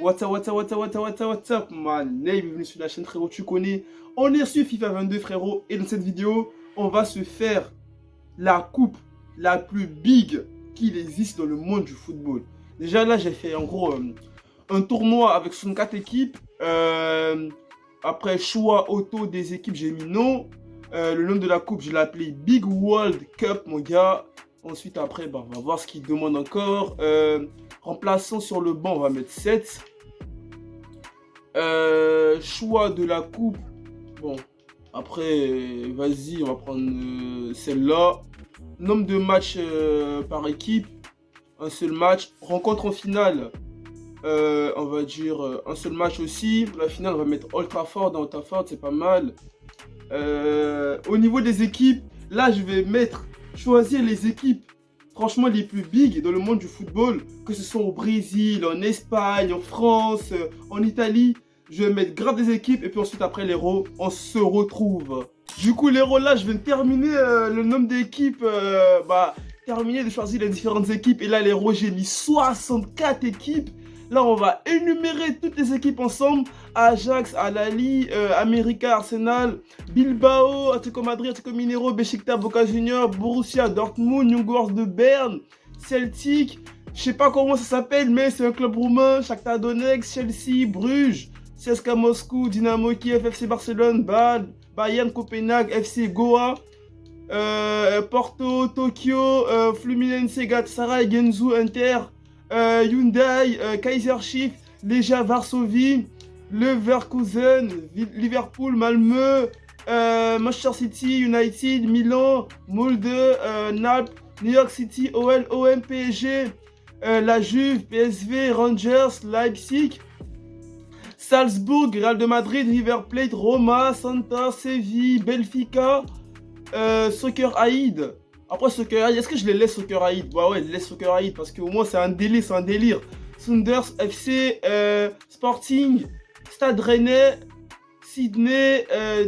What's up, man? Bienvenue sur la chaîne, frérot, tu connais. On est sur FIFA 22, frérot, et dans cette vidéo, on va se faire la coupe la plus big qu'il existe dans le monde du football. Déjà là, j'ai fait en gros un tournoi avec 64 équipes. Après choix auto des équipes, j'ai mis non. Le nom de la coupe, je l'ai appelé Big World Cup, mon gars. Ensuite, après, on va voir ce qu'il demande encore. Remplaçant sur le banc, on va mettre 7. Choix de la coupe. Bon, après, vas-y, on va prendre celle-là. Nombre de matchs par équipe. Un seul match. Rencontre en finale. On va dire un seul match aussi. La finale, on va mettre Old Trafford. Old Trafford, c'est pas mal. Au niveau des équipes, là, je vais choisir les équipes franchement les plus big dans le monde du football, que ce soit au Brésil, en Espagne, en France, en Italie. Je vais mettre grave des équipes et puis ensuite après les héros, on se retrouve. Du coup les héros là, je vais terminer le nombre d'équipes, terminer de choisir les différentes équipes. Et là les héros, j'ai mis 64 équipes. Là on va énumérer toutes les équipes ensemble. Ajax, Al-Ahly, América, Arsenal, Bilbao, Atlético Madrid, Atlético Mineiro, Beşiktaş, Boca Juniors, Borussia Dortmund, Young Boys de Berne, Celtic, je sais pas comment ça s'appelle, mais c'est un club roumain, Shakhtar Donetsk, Chelsea, Bruges, CSKA Moscou, Dynamo Kiev, FC Barcelone, Bayern, Copenhague, FC Goa, Porto, Tokyo, Fluminense, Galatasaray, Genzu, Inter, Hyundai, Kaiser Chiefs, Legia Varsovie, Leverkusen, Liverpool, Malmö, Manchester City, United, Milan, Molde, Naples, New York City, OL, OM, PSG, la Juve, PSV, Rangers, Leipzig, Salzbourg, Real de Madrid, River Plate, Roma, Santa, Séville, Benfica, Soccer Aid. Après Soccer Aid, est-ce que je les laisse Soccer Aid? Bah ouais, je laisse Soccer Aid parce qu'au moins c'est un délire, c'est un délire. Sounders, FC, Sporting, Stade Rennais, Sydney,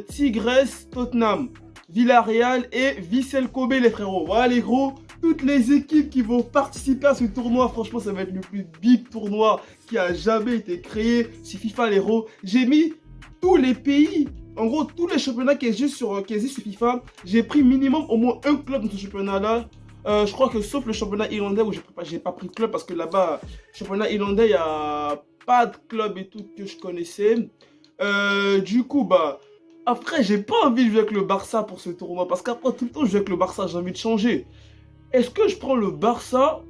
Tigres, Tottenham, Villarreal et Vissel Kobe, les frérots. Voilà les gros, toutes les équipes qui vont participer à ce tournoi. Franchement, ça va être le plus big tournoi qui a jamais été créé sur FIFA, les héros. J'ai mis tous les pays, en gros tous les championnats qui existent sur FIFA. J'ai pris minimum au moins un club dans ce championnat-là. Je crois que sauf le championnat irlandais où j'ai pas pris de club parce que là-bas, championnat irlandais, il n'y a pas de club et tout que je connaissais. Du coup, après, j'ai pas envie de jouer avec le Barça pour ce tournoi parce qu'après, tout le temps, je joue avec le Barça, j'ai envie de changer. Est-ce que je prends le Barça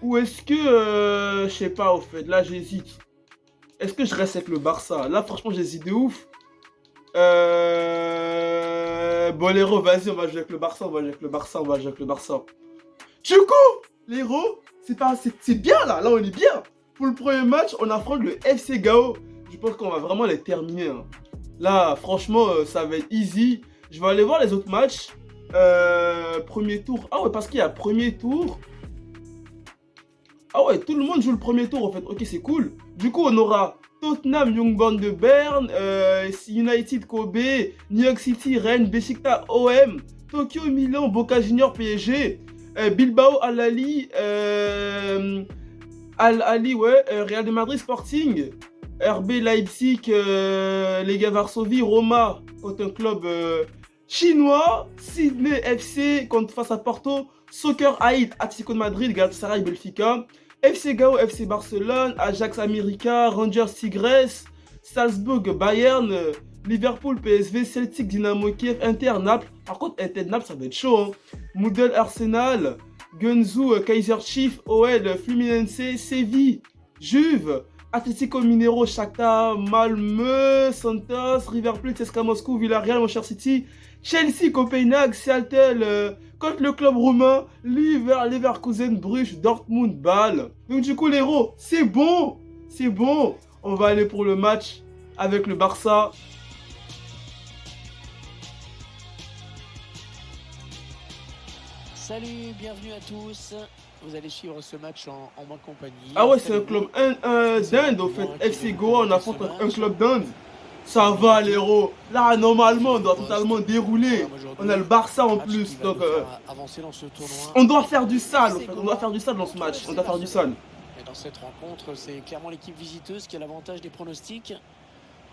ou est-ce que, je sais pas, au fait, là, j'hésite. Est-ce que je reste avec le Barça? Là, franchement, j'hésite de ouf. Bon, les héros, vas-y, on va jouer avec le Barça, on va jouer avec le Barça, on va jouer avec le Barça. Du coup, les héros, c'est bien là, là on est bien. Pour le premier match, on affronte le FC Gao. Je pense qu'on va vraiment les terminer. Hein. Là, franchement, ça va être easy. Je vais aller voir les autres matchs. Premier tour. Ah ouais, parce qu'il y a premier tour. Ah ouais, tout le monde joue le premier tour en fait. Ok, c'est cool. Du coup, on aura Tottenham, Young Boys de Berne, United, Kobe, New York City, Rennes, Beşiktaş, OM, Tokyo, Milan, Boca Juniors, PSG, Bilbao, Al-Ahly, Real de Madrid, Sporting, RB Leipzig, Legia Varsovie, Roma contre un club chinois, Sydney FC face à Porto, Soccer Aid, Atlético de Madrid, Galatasaray, Benfica, FC Gao, FC Barcelone, Ajax América, Rangers Tigres, Salzbourg, Bayern, Liverpool, PSV, Celtic, Dynamo Kiev, Inter, Naples. Par contre, Inter, Naples, ça va être chaud. Hein. Moudel, Arsenal, Genzu, Kaiser Chiefs, OL, Fluminense, Séville, Juve, Atlético Mineiro, Shakhtar, Malmö, Santos, River Plate, CSKA Moscou, Villarreal, Manchester City, Chelsea, Copenhague, Seattle, contre le club roumain, Leverkusen, Bruges, Dortmund, Bâle. Donc du coup les héros, c'est bon, c'est bon. On va aller pour le match avec le Barça. Salut, bienvenue à tous. Vous allez suivre ce match en ma compagnie. Ah ouais, c'est un club d'Inde au fait. FC Goa, on affronte un club d'Inde. Ça va les héros. Là normalement on doit totalement dérouler. On a le Barça en plus. Donc on doit faire du sale en fait. On doit faire du sale dans ce match. On doit faire du sale. Et dans cette rencontre, c'est clairement l'équipe visiteuse qui a l'avantage des pronostics.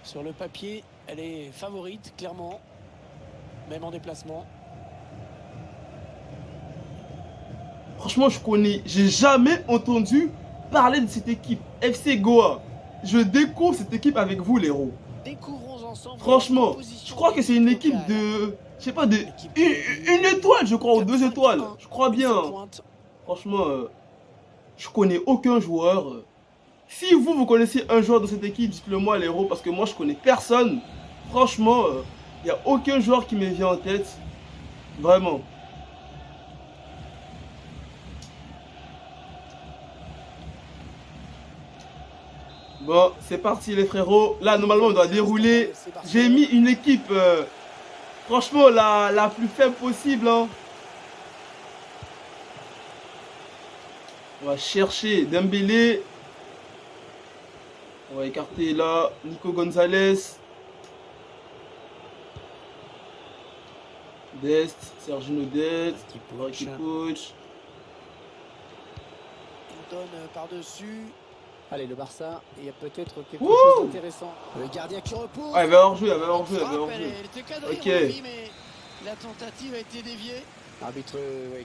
Sur le papier, elle est favorite, clairement, même en déplacement. Franchement, j'ai jamais entendu parler de cette équipe. FC Goa. Je découvre cette équipe avec vous, les héros. Découvrons ensemble. Franchement, je crois que c'est une équipe de... Je sais pas, une étoile, je crois, ou 2 étoiles. Je crois bien. Franchement, je connais aucun joueur. Si vous connaissez un joueur de cette équipe, dites-le moi, les héros, parce que moi, je connais personne. Franchement, il n'y a aucun joueur qui me vient en tête. Vraiment. Bon, c'est parti les frérots. Là, normalement, on doit dérouler. J'ai mis une équipe, franchement, la plus faible possible. Hein. On va chercher Dembélé. On va écarter là Nico Gonzalez. Dest, Sergino Dest. Rakitic. Il donne par-dessus. Allez, le Barça, il y a peut-être quelque Ouh chose d'intéressant. Le gardien qui repose. Ah, il avait hors-jeu, il avait hors-jeu, il avait hors-jeu. Elle était cadrée, Ok. Henry, mais la tentative a été déviée. Arbitre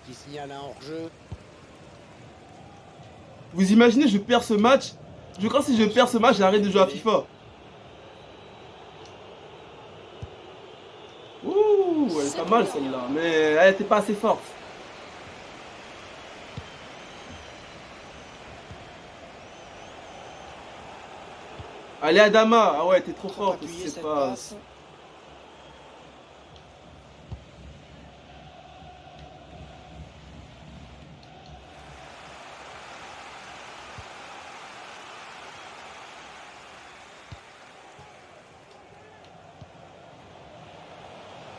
qui signale un hors-jeu. Vous imaginez, je perds ce match. Je crois que si je perds ce match, j'arrête de jouer à FIFA. Ouh, elle est pas mal celle-là, mais elle était pas assez forte. Allez Adama, ah ouais, t'es trop fort, c'est pas...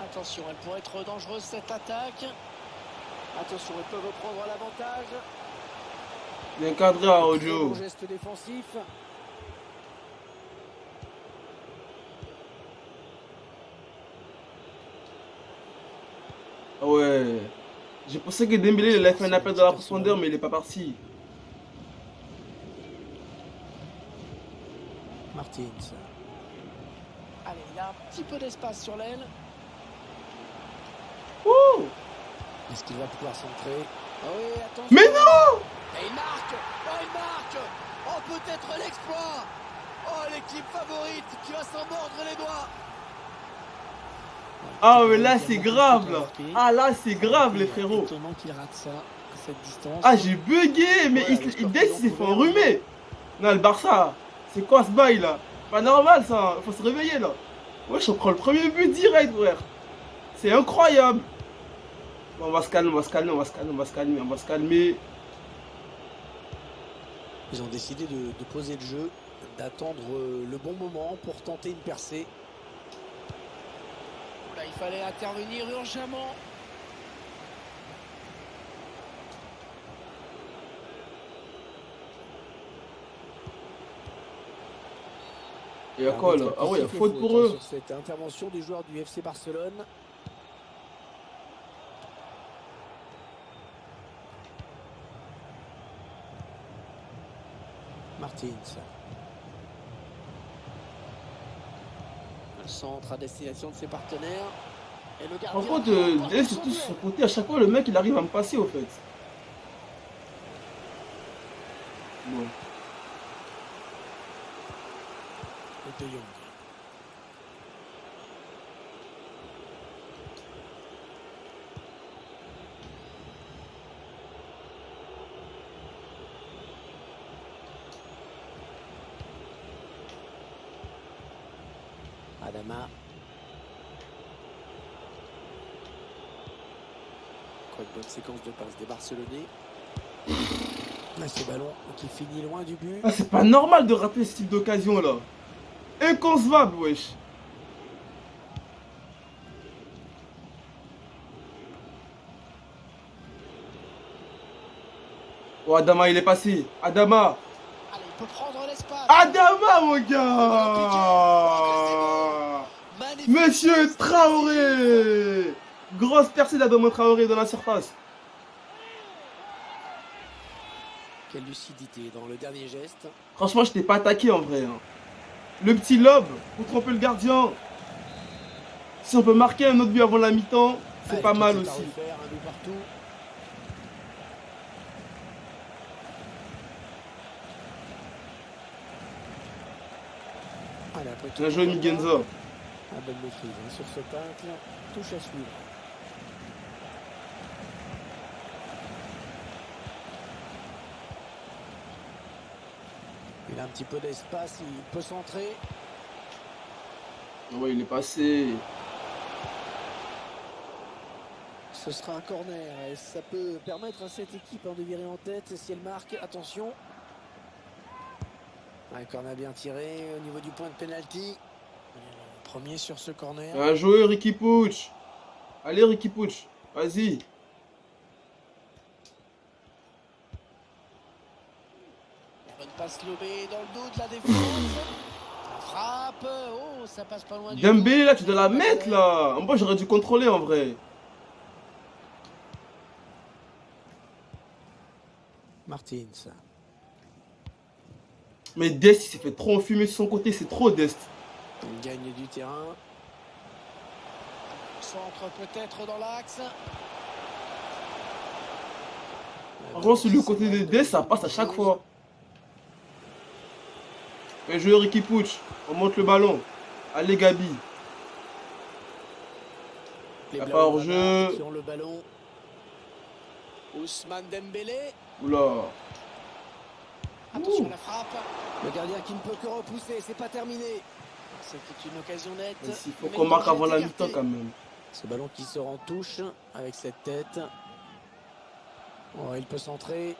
Attention, elle pourrait être dangereuse cette attaque. Attention, elle peut reprendre l'avantage. Bien cadré à Ojo. Geste défensif. Ah ouais. J'ai pensé que Dembélé il allait faire un appel dans la profondeur, mais il est pas parti. Martins. Allez, il y a un petit peu d'espace sur l'aile. Ouh. Est-ce qu'il va pouvoir centrer? Oh oui, attention. Mais non! Et il marque! Oh, il marque! Oh, peut-être l'exploit! Oh, l'équipe favorite qui va s'en mordre les doigts! Ah mais là c'est grave là. Ah là c'est grave les frérots. Étonnant qu'il rate ça à cette distance. Ah j'ai bugué, mais il s'est fait enrhumer. Non le Barça, c'est quoi ce bail là? Pas normal ça, faut se réveiller là. Ouais, je prends le premier but direct frère. C'est incroyable. Bon, on va se calmer, on va se calmer, on va se calmer, on va se calmer, on va se calmer. Ils ont décidé de poser le jeu, d'attendre le bon moment pour tenter une percée. Là, il fallait intervenir urgemment. Il y a quoi là? Ah ouais, il y a faute pour eux. Sur cette intervention des joueurs du FC Barcelone. Martins. Le centre à destination de ses partenaires. Et le gardien. Par contre, Dest c'est tout sur son côté. À chaque fois, le mec il arrive à me passer au fait. Bon. De Jong. Adama. Quoi, une bonne séquence de passes des Barcelonais. Là, ce ballon qui finit loin du but. Ah, c'est pas normal de rater ce type d'occasion là. Inconcevable, wesh. Oh, Adama, il est passé. Adama. Allez, il peut prendre l'espace. Adama, mon gars. Monsieur Traoré. Grosse percée d'Adama Traoré dans la surface. Quelle lucidité dans le dernier geste. Franchement, je t'ai pas attaqué en vrai. Hein. Le petit lob pour tromper le gardien. Si on peut marquer un autre but avant la mi-temps, c'est pas mal aussi. Refaire, un but partout. Allez, après tout, Bien joué, Miguenza. un bonne maîtrise hein, sur ce tacle. Touche à suivre. Il a un petit peu d'espace, il peut centrer. Ouais, il est passé. Ce sera un corner et ça peut permettre à cette équipe de virer en tête si elle marque. Attention. Un corner bien tiré au niveau du point de pénalty. Premier sur ce corner. Bien joué, Ricky Puig. Allez, Ricky Puig. Vas-y. Bonne passe lobée dans le dos de la défense. La frappe. Oh, ça passe pas loin du Dembélé, but. là, tu dois la mettre, là. Moi, j'aurais dû contrôler, en vrai. Martins. Mais Dest, il s'est fait trop enfumer sur son côté. C'est trop, Dest. Il gagne du terrain. Centre peut-être dans l'axe. Franchement, sur le côté de Dest, ça passe à chaque fois. Bien joué, Ricky Puig. On monte le ballon. Allez, Gabi. Les Y a pas Blaugrana hors-jeu. qui ont le ballon. Ousmane Dembélé. Oula. Attention à la frappe. Le gardien qui ne peut que repousser. C'est pas terminé. C'était une occasion nette. Il faut mais qu'on il marque danger avant la est mi-temps, écarté. quand même. Ce ballon qui sort en touche avec cette tête. Oh, il peut centrer.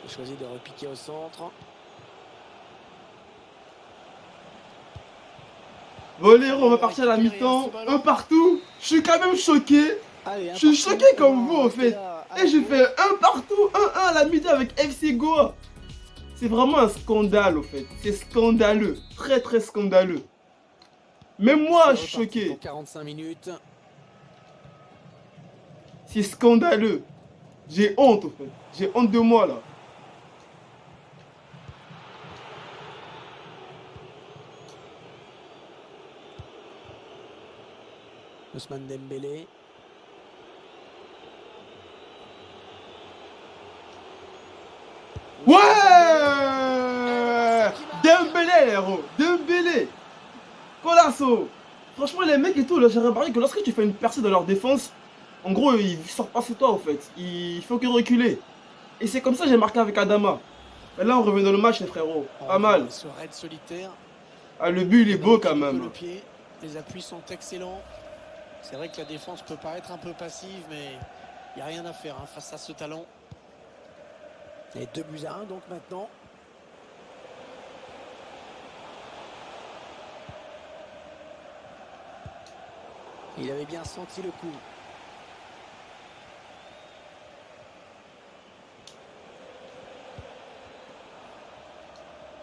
Il choisit de repiquer au centre. Voléro, on va partir à la mi-temps. Un partout. Je suis quand même choqué. Allez, Je suis choqué comme vous, en fait. Et j'ai fait un partout, 1-1 à la mi-temps avec FC Goa. C'est vraiment un scandale, au fait. C'est scandaleux. Très, très scandaleux. Même moi, je suis choqué. 45 minutes. C'est scandaleux. J'ai honte, au fait. J'ai honte de moi, là. Ousmane Dembélé. Ouais, Dembélé, les héros. Dembélé. Colasso. Franchement, les mecs et tout, j'ai remarqué que lorsque tu fais une percée dans leur défense, en gros, ils sortent pas sur toi, en fait. Il faut que reculer. Et c'est comme ça que j'ai marqué avec Adama. Et là, on revient dans le match, les frérots. Pas mal. Ce raid solitaire. Ah, le but, il est beau quand Le même. pied. Les appuis sont excellents. C'est vrai que la défense peut paraître un peu passive, mais il n'y a rien à faire hein, face à ce talent. Et 2-1 donc maintenant. Il avait bien senti le coup.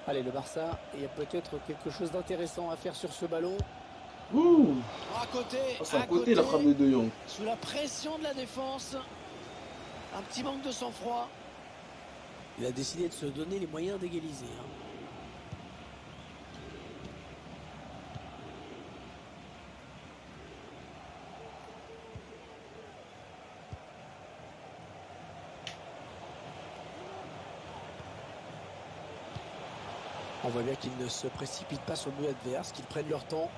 Allez, le Barça, il y a peut-être quelque chose d'intéressant à faire sur ce ballon. Ouh. À côté, C'est à côté la frappe de De Jong. Sous la pression de la défense. Un petit manque de sang-froid. Il a décidé de se donner les moyens d'égaliser. Hein. On voit bien qu'ils ne se précipitent pas sur le but adverse, qu'ils prennent leur temps.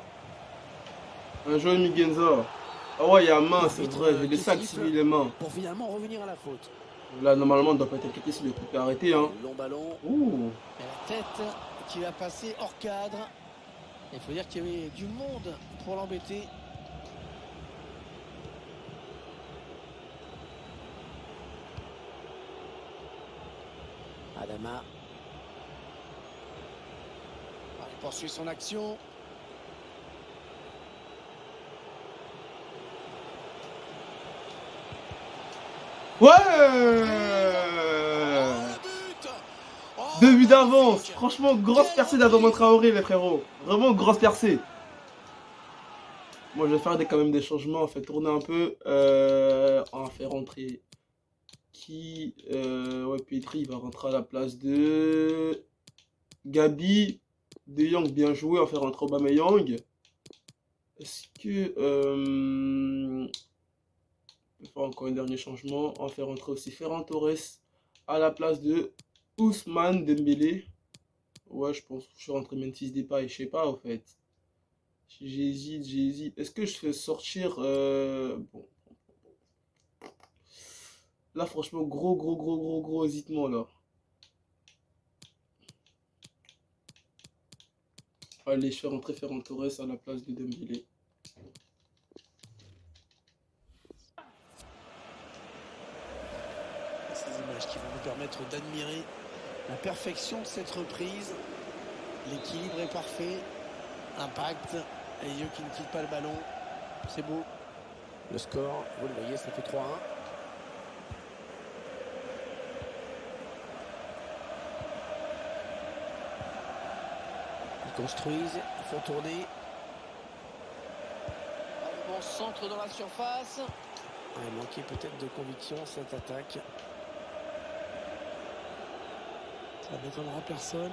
Un joueur Miguenza. Ah ouais, il y a main, c'est vrai. J'ai laissé activer les mains. Pour finalement revenir à la faute. Là, normalement, on doit pas être inquiété si le coup est arrêté. Hein. Long ballon. Ouh. Et la tête qui va passer hors cadre. Il faut dire qu'il y avait du monde pour l'embêter. Adama. Il poursuit son action. Ouais. 2 buts d'avance. Franchement, grosse percée d'Adama Traoré, les frérots. Vraiment grosse percée. Moi, je vais faire quand même des changements. On fait tourner un peu. On va faire rentrer qui? Ouais, Pedri, il va rentrer à la place de Gabi. De Jong, bien joué, on va faire rentrer Aubameyang. Est-ce que... on peut faire encore un dernier changement. On va faire rentrer aussi Ferran Torres à la place de Ousmane Dembélé. Ouais, je pense que je suis rentré Memphis Depay, je sais pas, en fait. J'hésite. Est-ce que je fais sortir... Bon. Là, franchement, gros hésitement, là. Allez, je fais rentrer Ferran Torres à la place de Dembélé. Ces images qui vont nous permettre d'admirer la perfection de cette reprise. L'équilibre est parfait. Impact. Les yeux qui ne quittent pas le ballon. C'est beau. Le score, vous le voyez, ça fait 3-1. Ils construisent, ils font tourner. Un bon centre dans la surface. Il manquait peut-être de conviction cette attaque. Ça n'étonnera personne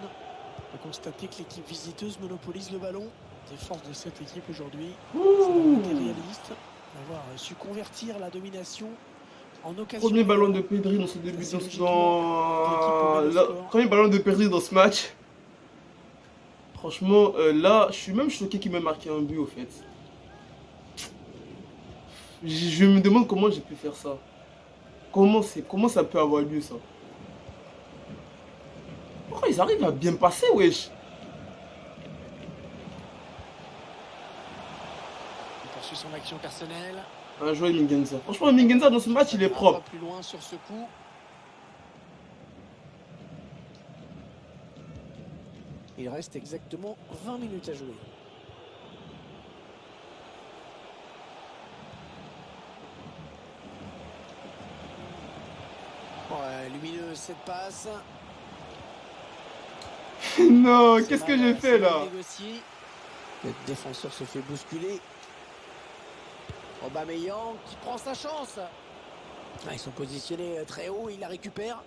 de constater que l'équipe visiteuse monopolise le ballon. Les forces de cette équipe aujourd'hui, c'est d'avoir été réaliste, d'avoir su convertir la domination en occasion. Premier ballon de Pedri dans ce début premier ballon de Pedri dans ce match. Franchement, là, je suis même choqué qu'il m'ait marqué un but au fait. Je me demande comment j'ai pu faire ça. Comment ça peut avoir lieu ça? Pourquoi ils arrivent à bien passer, wesh? Il poursuit son action personnelle. Un joueur Mingenza. Franchement, Mingenza dans ce match, il est propre. Plus loin sur ce coup. Il reste exactement 20 minutes à jouer. Ouais, lumineuse cette passe. Non, qu'est-ce que j'ai fait là? Le défenseur se fait bousculer. Aubameyang qui prend sa chance. Ils sont positionnés très haut, il la récupère.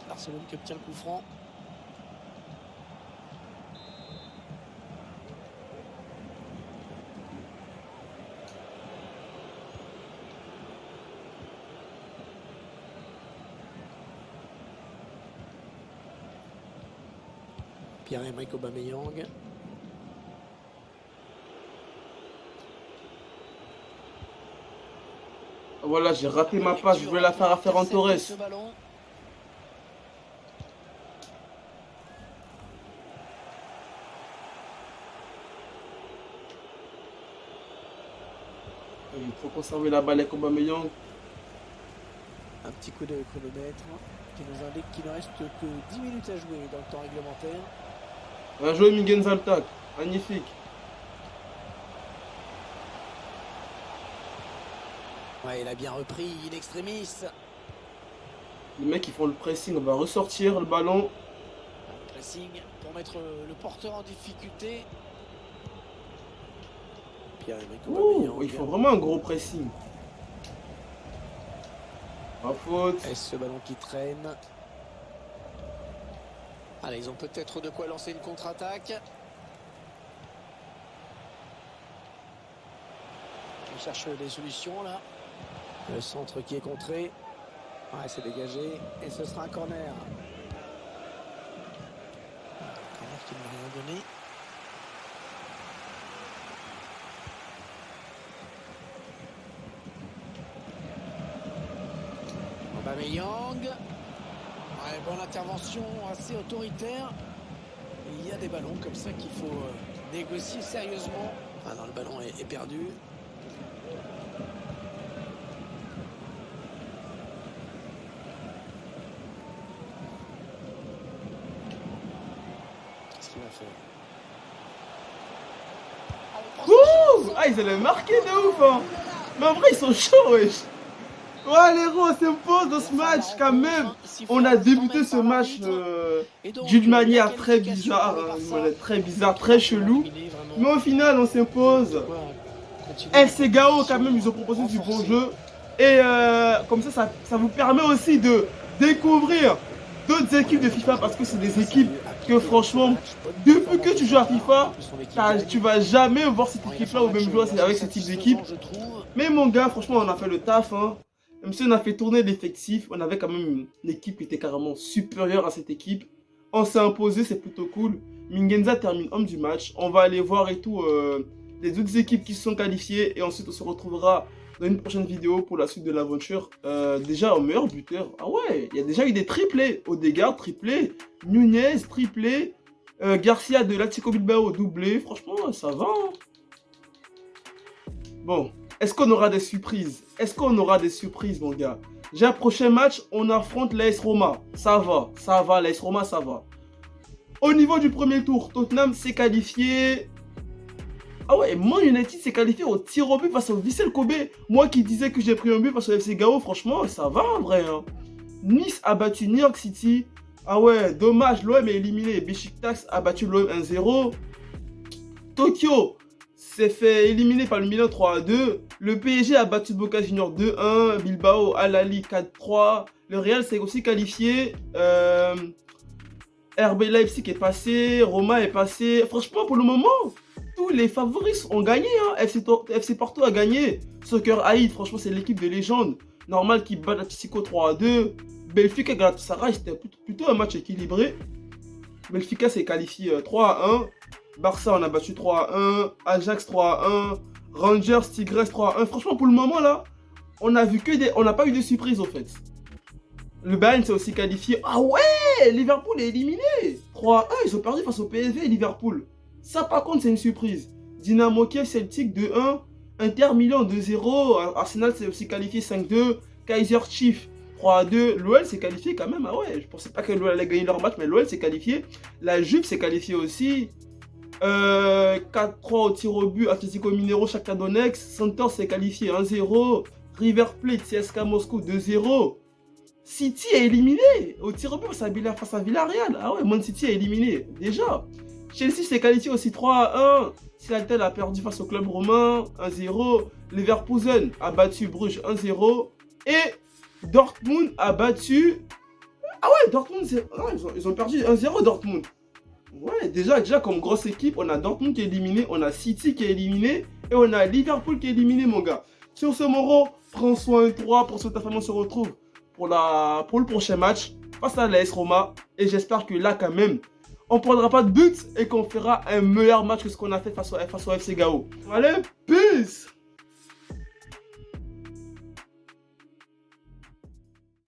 Barcelone qui obtient le coup franc. Pierre-Emerick Aubameyang. Voilà, j'ai raté ma passe, je voulais la faire à Ferran Torres. Il faut conserver la balle avec Aubameyang. Un petit coup de chronomètre qui nous indique qu'il ne reste que 10 minutes à jouer dans le temps réglementaire. Un joueur Mingenza le tac, magnifique. Ouais, il a bien repris in extremis. Les mecs ils font le pressing, on va ressortir le ballon. Le pressing pour mettre le porteur en difficulté. Pierre-Emerick Aubameyang. Il faut vraiment un gros pressing. Pas faute. Et ce ballon qui traîne. Allez, ils ont peut-être de quoi lancer une contre-attaque. On cherche des solutions là. Le centre qui est contré. Ouais, c'est dégagé. Et ce sera un corner. Un corner qui n'a rien donné. Aubameyang. Ouais, bonne intervention, assez autoritaire. Il y a des ballons comme ça qu'il faut négocier sérieusement. Ah non, le ballon est perdu. Qu'est-ce qu'il va faire? Ouh, ah, ils allaient marquer de ouf, hein. Mais en vrai, ils sont chauds, wesh. Ouais, les héros, on s'impose dans ce match quand même. On a débuté ce match d'une manière très bizarre, très bizarre, très chelou. Mais au final, on s'impose. FC Gao, quand même, ils ont proposé du bon jeu. Et comme ça vous permet aussi de découvrir d'autres équipes de FIFA parce que c'est des équipes que franchement, depuis que tu joues à FIFA, tu vas jamais voir cette équipe-là ou même jouer avec ce type d'équipe. Mais mon gars, franchement, on a fait le taf. Hein. Même si on a fait tourner l'effectif, on avait quand même une équipe qui était carrément supérieure à cette équipe. On s'est imposé, c'est plutôt cool. Mingenza termine homme du match. On va aller voir et tout les autres équipes qui se sont qualifiées. Et ensuite, on se retrouvera dans une prochaine vidéo pour la suite de l'aventure. Déjà, au meilleur buteur. Ah ouais, il y a déjà eu des triplés. Odegaard, triplé. Nunez, triplé. Garcia de l'Atlético Bilbao, doublé. Franchement, ça va. Hein. Bon, est-ce qu'on aura des surprises? Est-ce qu'on aura des surprises, mon gars? Déjà, prochain match, on affronte l'AS Roma. Ça va, l'AS Roma, ça va. Au niveau du premier tour, Tottenham s'est qualifié. Ah ouais, Man United s'est qualifié au tir au but face au Vissel Kobe. Moi qui disais que j'ai pris un but face au FC Gao, franchement, ça va en vrai. Hein. Nice a battu New York City. Ah ouais, dommage, l'OM est éliminé. Besiktas a battu l'OM 1-0. Tokyo s'est fait éliminer par le Milan 3-2. Le PSG a battu Boca Juniors 2-1. Bilbao, Al-Ali 4-3. Le Real s'est aussi qualifié. RB Leipzig est passé. Roma est passé. Franchement, pour le moment, tous les favoris ont gagné. Hein. FC Porto a gagné. Soccer Haït, franchement, c'est l'équipe de légende. Normal qui bat l'Atlético 3-2. Benfica et Galatasaray, c'était plutôt un match équilibré. Benfica s'est qualifié 3-1. Barça, on a battu 3-1. Ajax 3-1. Rangers, Tigres 3-1. Franchement, pour le moment, là, on n'a pas eu de surprise, en fait. Le Bayern s'est aussi qualifié. Ah ouais, Liverpool est éliminé. 3-1, ils ont perdu face au PSV et Liverpool. Ça, par contre, c'est une surprise. Dynamo Kiev, Celtic 2-1. Inter Milan 2-0. Arsenal s'est aussi qualifié 5-2. Kaiser Chiefs 3-2. L'OL s'est qualifié quand même. Ah ouais, je pensais pas que l'OL allait gagner leur match, mais l'OL s'est qualifié. La Juve s'est qualifiée aussi. 4-3 au tir au but. Atlético Mineiro, Shakhtar Donetsk. Santos s'est qualifié 1-0. River Plate, CSKA Moscou 2-0. City est éliminé au tir au but face à Villarreal. Ah ouais, Man City est éliminé déjà. Chelsea s'est qualifié aussi 3-1. Seattle a perdu face au club romain 1-0. Leverkusen a battu Bruges 1-0. Et Dortmund a battu... Ah ouais, Dortmund, ils ont perdu 1-0 Dortmund. Ouais, déjà comme grosse équipe, on a Dortmund qui est éliminé, on a City qui est éliminé et on a Liverpool qui est éliminé, mon gars. Sur ce, Moro, prends soin de toi. Pour ce ta famille, on se retrouve pour le prochain match face à l'AS Roma. Et j'espère que là, quand même, on ne prendra pas de but et qu'on fera un meilleur match que ce qu'on a fait face au FC Gao. Allez, peace!